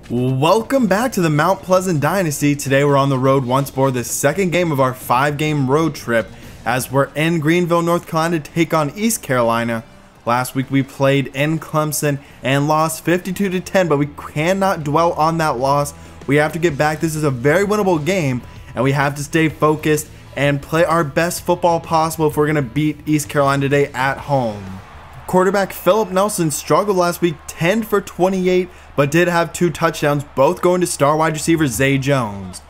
Welcome back to the Mount Pleasant Dynasty. Today we're on the road once more, the second game of our 5-game road trip as we're in Greenville, North Carolina to take on East Carolina. Last week we played in Clemson and lost 52-10, but we cannot dwell on that loss. We have to get back. This is a very winnable game and we have to stay focused and play our best football possible if we're going to beat East Carolina today at home. Quarterback Philip Nelson struggled last week, 10 for 28, but did have 2 touchdowns, both going to star wide receiver Zay Jones.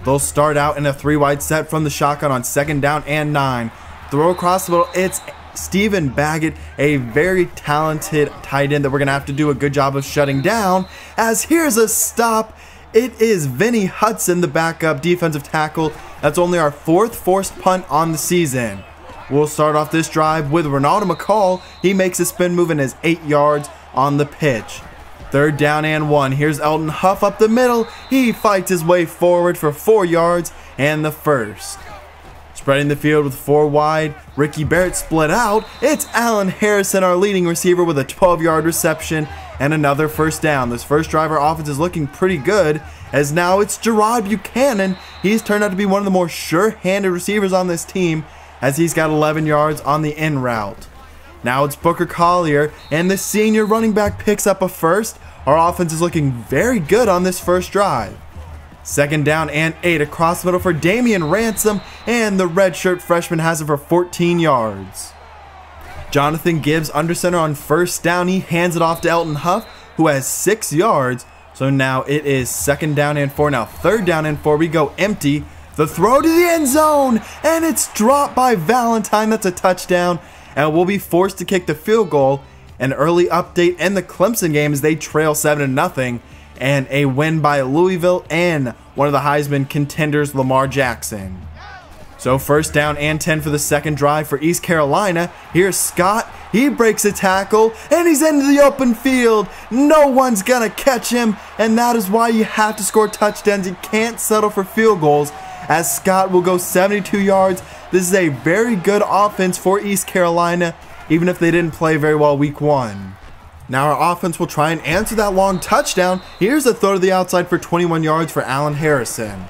They'll start out in a 3-wide set from the shotgun on 2nd down and 9. Throw across the middle, it's Stephen Baggett, a very talented tight end that we're going to have to do a good job of shutting down, as here's a stop. It is Vinny Hudson, the backup defensive tackle. That's only our 4th forced punt on the season. We'll start off this drive with Ronaldo McCall. He makes a spin move and is 8 yards on the pitch. 3rd down and 1. Here's Elton Huff up the middle. He fights his way forward for 4 yards and the first. Spreading the field with 4 wide, Ricky Barrett split out. It's Allen Harrison, our leading receiver, with a 12-yard reception and another first down. This first drive, our offense is looking pretty good, as now it's Gerard Buchanan. He's turned out to be one of the more sure-handed receivers on this team, as he's got 11 yards on the in route. Now it's Booker Collier, and the senior running back picks up a first. Our offense is looking very good on this first drive. 2nd down and 8 across the middle for Damian Ransom, and the redshirt freshman has it for 14 yards. Jonathan Gibbs under center on 1st down. He hands it off to Elton Huff, who has 6 yards. So now it is 2nd down and 4. Now 3rd down and 4. We go empty. The throw to the end zone, and it's dropped by Valentine. That's a touchdown, and we'll be forced to kick the field goal. An early update in the Clemson game as they trail 7-0, and a win by Louisville and one of the Heisman contenders, Lamar Jackson. So 1st down and 10 for the second drive for East Carolina. Here's Scott. He breaks a tackle, and he's into the open field. No one's gonna catch him, and that is why you have to score touchdowns. You can't settle for field goals, as Scott will go 72 yards. This is a very good offense for East Carolina, even if they didn't play very well week 1. Now our offense will try and answer that long touchdown. Here's a throw to the outside for 21 yards for Allen Harrison.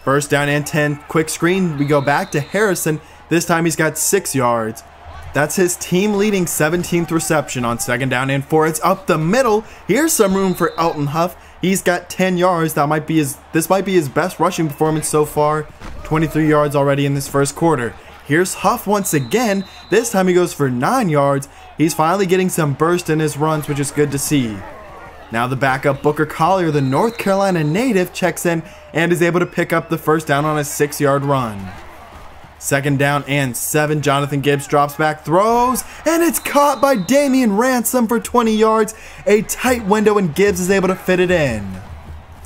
1st down and 10, quick screen. We go back to Harrison. This time he's got 6 yards. That's his team leading 17th reception on 2nd down and 4. It's up the middle. Here's some room for Elton Huff. He's got 10 yards. This might be his best rushing performance so far. 23 yards already in this first quarter. Here's Huff once again. This time he goes for 9 yards. He's finally getting some burst in his runs, which is good to see. Now the backup Booker Collier, the North Carolina native, checks in and is able to pick up the first down on a 6-yard run. 2nd down and 7. Jonathan Gibbs drops back, throws, and it's caught by Damian Ransom for 20 yards. A tight window, and Gibbs is able to fit it in.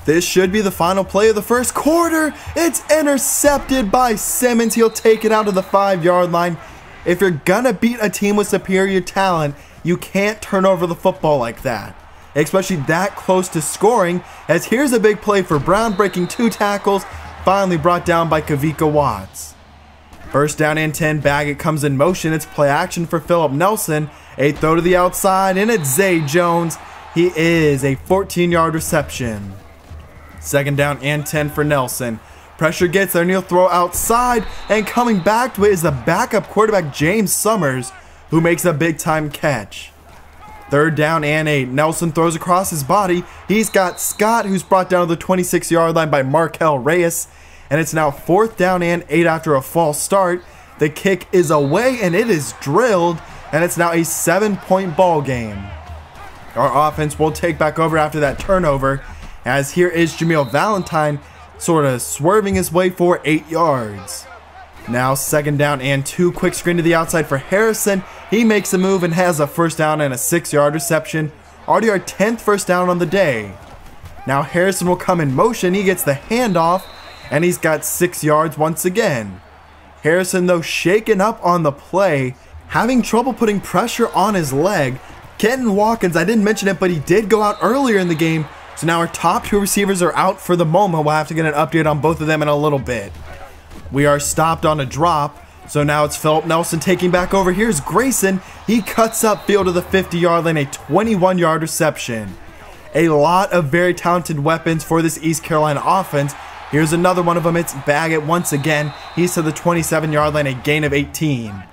This should be the final play of the first quarter. It's intercepted by Simmons. He'll take it out to the 5-yard line. If you're gonna beat a team with superior talent, you can't turn over the football like that, especially that close to scoring, as here's a big play for Brown, breaking 2 tackles, finally brought down by Kavika Watts. 1st down and 10, Baggett comes in motion. It's play action for Philip Nelson. A throw to the outside, and it's Zay Jones. He is a 14-yard reception. 2nd down and 10 for Nelson. Pressure gets there, and he'll throw outside, and coming back to it is the backup quarterback James Summers, who makes a big-time catch. 3rd down and 8. Nelson throws across his body. He's got Scott, who's brought down to the 26-yard line by Markel Reyes. And it's now 4th down and 8 after a false start. The kick is away, and it is drilled, and it's now a 7-point ball game. Our offense will take back over after that turnover, as here is Jameel Valentine sort of swerving his way for 8 yards. Now 2nd down and 2, quick screen to the outside for Harrison. He makes a move and has a first down and a 6-yard reception. Already our 10th first down on the day. Now Harrison will come in motion. He gets the handoff, and he's got 6 yards once again. Harrison, though, shaken up on the play, having trouble putting pressure on his leg. Kenton Watkins, I didn't mention it, but he did go out earlier in the game. So now our top 2 receivers are out for the moment. We'll have to get an update on both of them in a little bit. We are stopped on a drop. So now it's Philip Nelson taking back over. Here's Grayson. He cuts up field to the 50-yard line, a 21-yard reception. A lot of very talented weapons for this East Carolina offense. Here's another one of them. It's Baggett once again. He's to the 27-yard line, a gain of 18.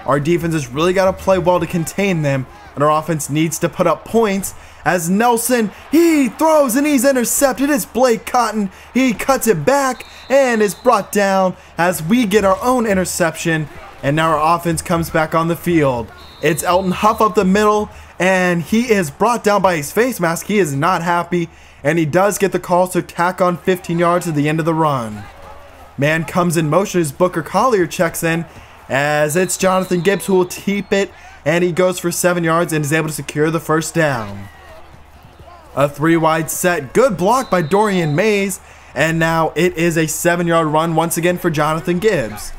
Our defense has really got to play well to contain them, and our offense needs to put up points as Nelson, he throws and he's intercepted. It's Blake Cotton. He cuts it back and is brought down as we get our own interception, and now our offense comes back on the field. It's Elton Huff up the middle, and he is brought down by his face mask. He is not happy, and he does get the call, so tack on 15 yards at the end of the run. Man comes in motion as Booker Collier checks in, as it's Jonathan Gibbs who will keep it, and he goes for 7 yards and is able to secure the first down. A 3-wide set, good block by Dorian Mays, and now it is a 7-yard run once again for Jonathan Gibbs.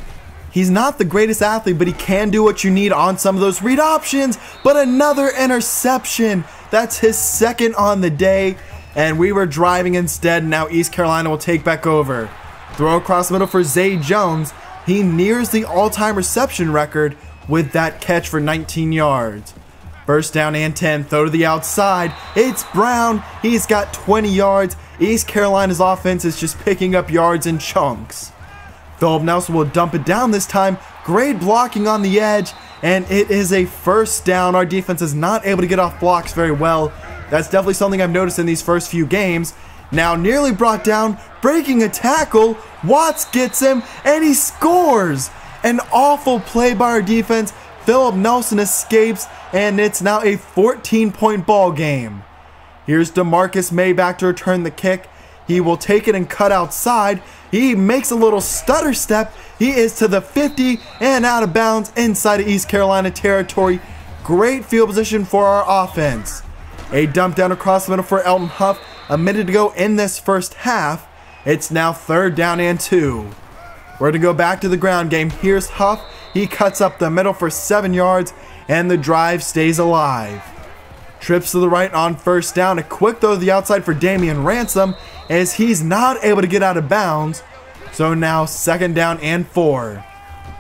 He's not the greatest athlete, but he can do what you need on some of those read options, but another interception. That's his second on the day, and we were driving instead. Now East Carolina will take back over. Throw across the middle for Zay Jones. He nears the all-time reception record with that catch for 19 yards. First down and 10, throw to the outside. It's Brown. He's got 20 yards. East Carolina's offense is just picking up yards in chunks. Philip Nelson will dump it down this time. Great blocking on the edge, and it is a first down. Our defense is not able to get off blocks very well. That's definitely something I've noticed in these first few games. Now nearly brought down, breaking a tackle. Watts gets him, and he scores. An awful play by our defense. Philip Nelson escapes, and it's now a 14-point ball game. Here's DeMarcus May back to return the kick. He will take it and cut outside. He makes a little stutter step. He is to the 50 and out of bounds inside of East Carolina territory. Great field position for our offense. A dump down across the middle for Elton Huff. A minute to go in this first half. It's now 3rd down and 2. We're going to go back to the ground game. Here's Huff. He cuts up the middle for 7 yards, and the drive stays alive. Trips to the right on first down. A quick throw to the outside for Damian Ransom, as he's not able to get out of bounds. So now 2nd down and 4.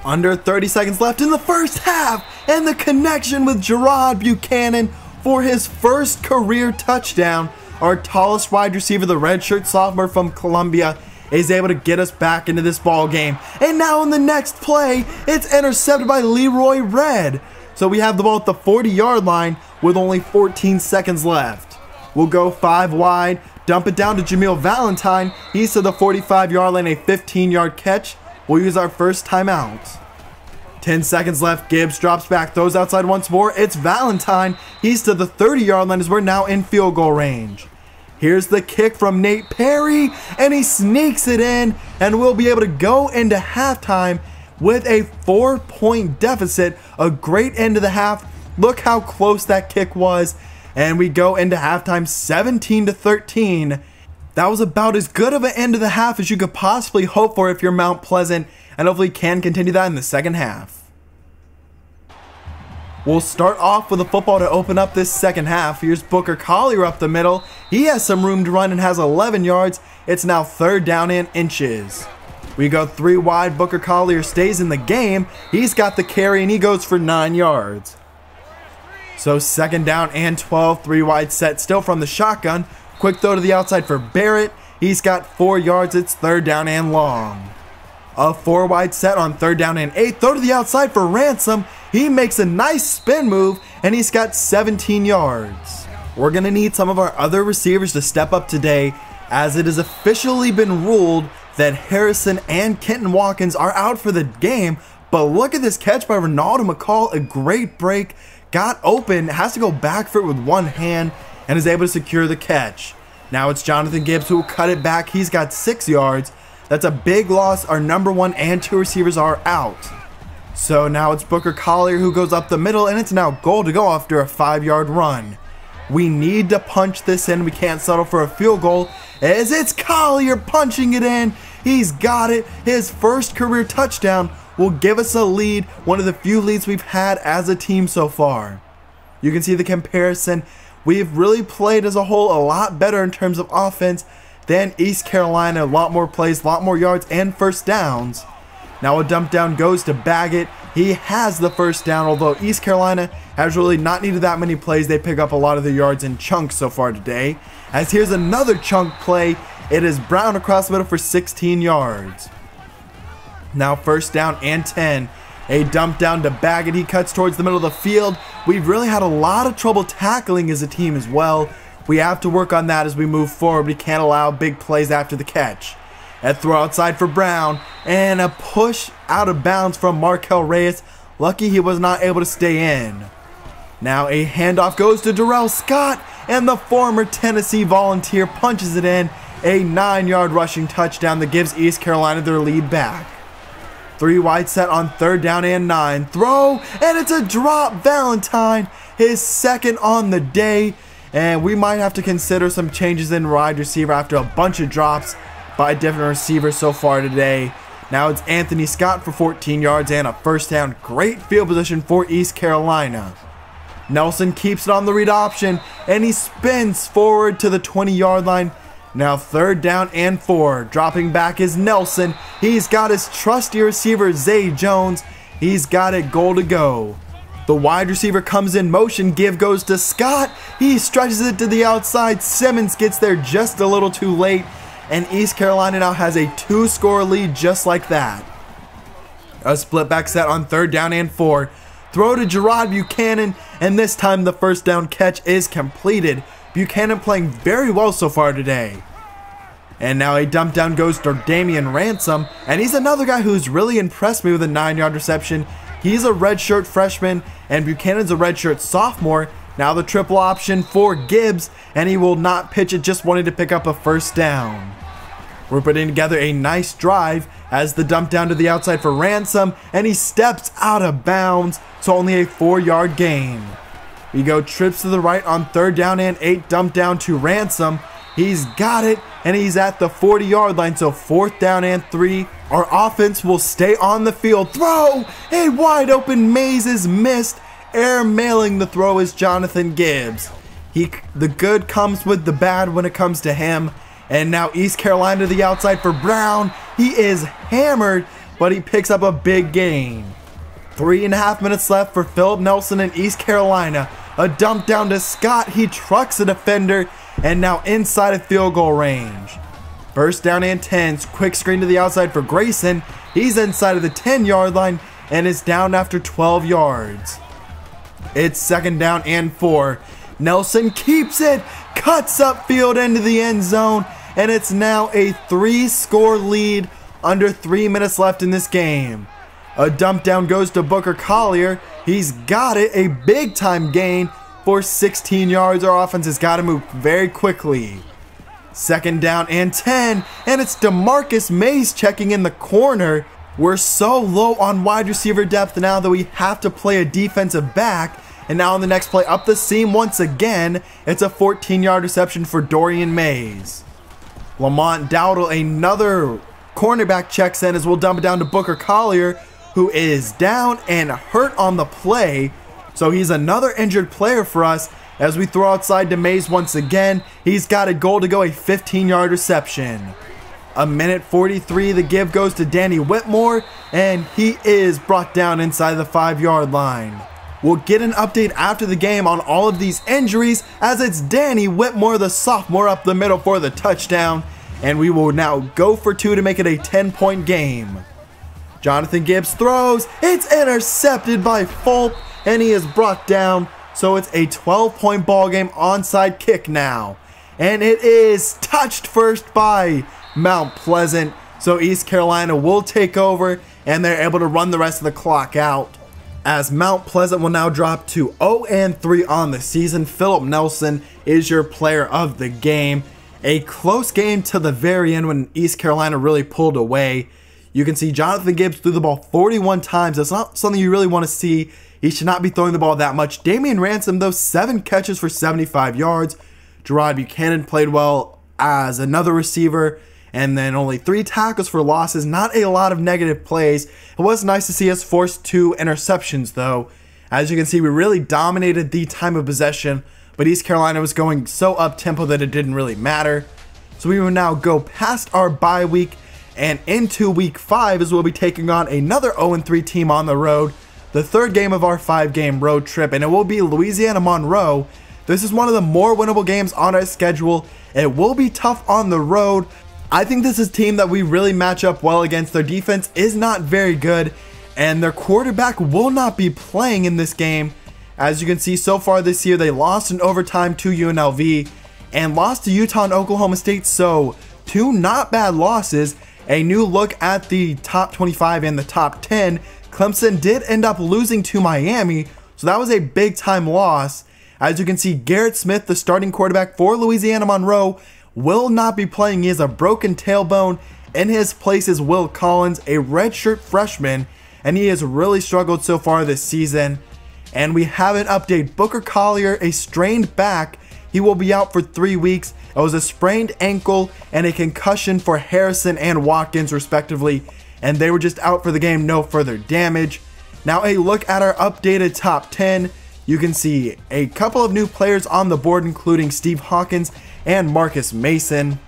Under 30 seconds left in the first half, and the connection with Gerard Buchanan for his first career touchdown. Our tallest wide receiver, the redshirt sophomore from Columbia, is able to get us back into this ball game. And now in the next play, it's intercepted by Leroy Red. So we have the ball at the 40-yard line with only 14 seconds left. We'll go 5 wide, dump it down to Jameel Valentine. He's to the 45-yard line, a 15-yard catch. We'll use our first timeout. 10 seconds left. Gibbs drops back, throws outside once more. It's Valentine. He's to the 30-yard line as we're now in field goal range. Here's the kick from Nate Perry, and he sneaks it in, and we'll be able to go into halftime with a 4-point deficit. A great end of the half. Look how close that kick was, and we go into halftime 17-13. That was about as good of an end of the half as you could possibly hope for if you're Mount Pleasant, and hopefully can continue that in the second half. We'll start off with a football to open up this second half. Here's Booker Collier up the middle. He has some room to run and has 11 yards. It's now 3rd down and inches. We go 3 wide. Booker Collier stays in the game. He's got the carry and he goes for 9 yards. So 2nd down and 12. 3 wide set still from the shotgun. Quick throw to the outside for Barrett. He's got 4 yards. It's 3rd down and long. A 4 wide set on 3rd down and 8. Throw to the outside for Ransom. He makes a nice spin move, and he's got 17 yards. We're going to need some of our other receivers to step up today, as it has officially been ruled that Harrison and Kenton Watkins are out for the game. But look at this catch by Ronaldo McCall. A great break. Got open, has to go back for it with one hand, and is able to secure the catch. Now it's Jonathan Gibbs who will cut it back. He's got 6 yards. That's a big loss. Our number 1 and 2 receivers are out. So now it's Booker Collier who goes up the middle, and it's now goal to go after a 5-yard run. We need to punch this in. We can't settle for a field goal, as it's Collier punching it in. He's got it. His first career touchdown will give us a lead, one of the few leads we've had as a team so far. You can see the comparison. We've really played as a whole a lot better in terms of offense than East Carolina. A lot more plays, a lot more yards, and first downs. Now a dump down goes to Baggett. He has the first down, although East Carolina has really not needed that many plays. They pick up a lot of their yards in chunks so far today. As here's another chunk play. It is Brown across the middle for 16 yards. Now first down and 10. A dump down to Baggett. He cuts towards the middle of the field. We've really had a lot of trouble tackling as a team as well. We have to work on that as we move forward. We can't allow big plays after the catch. A throw outside for Brown, and a push out of bounds from Markel Reyes. Lucky he was not able to stay in. Now a handoff goes to Darrell Scott, and the former Tennessee Volunteer punches it in. A 9-yard rushing touchdown that gives East Carolina their lead back. 3 wide set on third down and 9. Throw, and it's a drop. Valentine, his second on the day. And we might have to consider some changes in wide receiver after a bunch of drops by different receivers so far today. Now it's Anthony Scott for 14 yards and a first down. Great field position for East Carolina. Nelson keeps it on the read option, and he spins forward to the 20-yard line. Now third down and 4. Dropping back is Nelson. He's got his trusty receiver Zay Jones. He's got it goal to go. The wide receiver comes in motion. Give goes to Scott. He stretches it to the outside. Simmons gets there just a little too late. And East Carolina now has a 2-score lead just like that. A split back set on third down and 4. Throw to Gerard Buchanan, and this time the first down catch is completed. Buchanan playing very well so far today. And now a dump down goes to Damian Ransom, and he's another guy who's really impressed me with a 9-yard reception. He's a redshirt freshman, and Buchanan's a redshirt sophomore. Now the triple option for Gibbs, and he will not pitch it, just wanted to pick up a first down. We're putting together a nice drive as the dump down to the outside for Ransom, and he steps out of bounds, so only a 4-yard gain. We go trips to the right on third down and 8, dump down to Ransom. He's got it, and he's at the 40-yard line, so fourth down and 3. Our offense will stay on the field. Throw! A wide open Mays is missed. Air mailing the throw is Jonathan Gibbs. The good comes with the bad when it comes to him. And now East Carolina to the outside for Brown. He is hammered, but he picks up a big gain. 3.5 minutes left for Philip Nelson in East Carolina. A dump down to Scott. He trucks a defender, and now inside of field goal range. First down and 10. Quick screen to the outside for Grayson. He's inside of the 10-yard line and is down after 12 yards. It's second down and 4. Nelson keeps it, cuts upfield into the end zone, and it's now a 3-score lead under 3 minutes left in this game. A dump down goes to Booker Collier. He's got it, a big time gain for 16 yards. Our offense has got to move very quickly. Second down and 10, and it's DeMarcus Mays checking in the corner. We're so low on wide receiver depth now that we have to play a defensive back. And now on the next play, up the seam once again, it's a 14-yard reception for Dorian Mays. Lamont Dowdle, another cornerback, checks in as we'll dump it down to Booker Collier, who is down and hurt on the play. So he's another injured player for us as we throw outside to Mays once again. He's got a goal to go, a 15-yard reception. A minute 43, the give goes to Danny Whitmore, and he is brought down inside the 5-yard line. We'll get an update after the game on all of these injuries as it's Danny Whitmore, the sophomore, up the middle for the touchdown. And we will now go for 2 to make it a 10-point game. Jonathan Gibbs throws. It's intercepted by Fulp, and he is brought down. So it's a 12-point ball game, onside kick now. And it is touched first by Mount Pleasant. So East Carolina will take over, and they're able to run the rest of the clock out. As Mount Pleasant will now drop to 0-3 on the season. Philip Nelson is your player of the game. A close game to the very end when East Carolina really pulled away. You can see Jonathan Gibbs threw the ball 41 times. That's not something you really want to see. He should not be throwing the ball that much. Damian Ransom, though, 7 catches for 75 yards. Gerard Buchanan played well as another receiver. And then only 3 tackles for losses. Not a lot of negative plays. It was nice to see us force 2 interceptions, though. As you can see, we really dominated the time of possession, but East Carolina was going so up-tempo that it didn't really matter. So we will now go past our bye week And into week 5 as we'll be taking on another 0-3 team on the road, the third game of our 5-game road trip, and it will be Louisiana Monroe. This is one of the more winnable games on our schedule. It will be tough on the road. I think this is a team that we really match up well against. Their defense is not very good, and their quarterback will not be playing in this game. As you can see, so far this year, they lost in overtime to UNLV and lost to Utah and Oklahoma State, so 2 not bad losses. A new look at the top 25 and the top 10. Clemson did end up losing to Miami, so that was a big time loss. As you can see, Garrett Smith, the starting quarterback for Louisiana Monroe, will not be playing. He has a broken tailbone. In his place is Will Collins, a redshirt freshman, and he has really struggled so far this season. And we have an update. Booker Collier, a strained back. He will be out for 3 weeks. It was a sprained ankle and a concussion for Harrison and Watkins respectively, and they were just out for the game, no further damage. Now a look at our updated top 10. You can see a couple of new players on the board, including Steve Hawkins and Marcus Mason.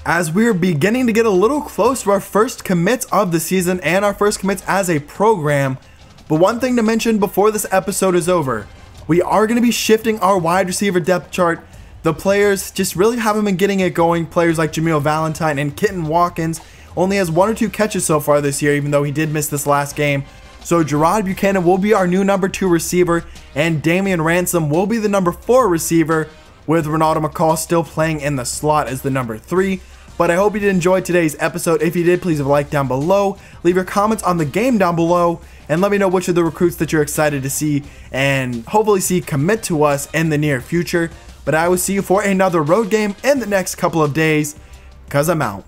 As we're beginning to get a little close to our first commits of the season and our first commits as a program. But one thing to mention before this episode is over, we are going to be shifting our wide receiver depth chart. The players just really haven't been getting it going. Players like Jameel Valentine and Kitten Watkins only has 1 or 2 catches so far this year, even though he did miss this last game. So Gerard Buchanan will be our new number 2 receiver, and Damian Ransom will be the number 4 receiver, with Ronaldo McCall still playing in the slot as the number 3. But I hope you did enjoy today's episode. If you did, please leave a like down below, leave your comments on the game down below, and let me know which of the recruits that you're excited to see and hopefully see commit to us in the near future. But I will see you for another road game in the next couple of days, 'cause I'm out.